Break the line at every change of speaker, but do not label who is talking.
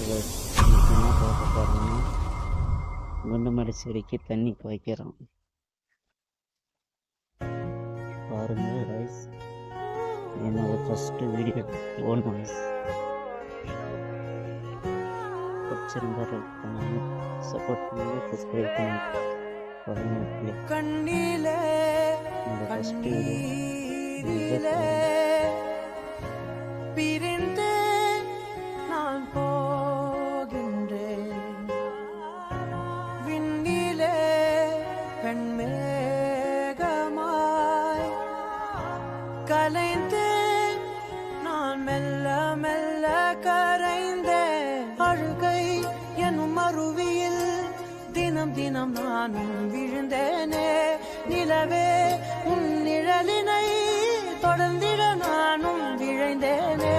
Guys, இன்னைக்கு என்ன பார்க்க போகிறோம்னா குண்டுமல்லி செடிக்கு தண்ணி வைக்கிறோம். பாருங்க கைஸ், என்னோட ஃபஸ்ட்டு வீடியோ ஓன் வாய்ஸ். பிடிச்சிருந்தா லைக் பண்ணுங்க, சப்போர்ட் பண்ணுங்க, சப்ஸ்கிரைப் பண்ணுங்க.
கண்ணீலே கண்ணீரிலே பிரிந்தே நான் போகின்றேன். விண்ணிலே வெண்மேகமாய் கலைந்தேன் நான் மெல்ல மெல்ல கரைந்தேன். அழுகை எனும் அருவியில் தினம் தினம் நானும் விழுந்தேனே. நிலவே உன் நிழலினை தொடர்ந்திட நானும் விழைந்தேனே.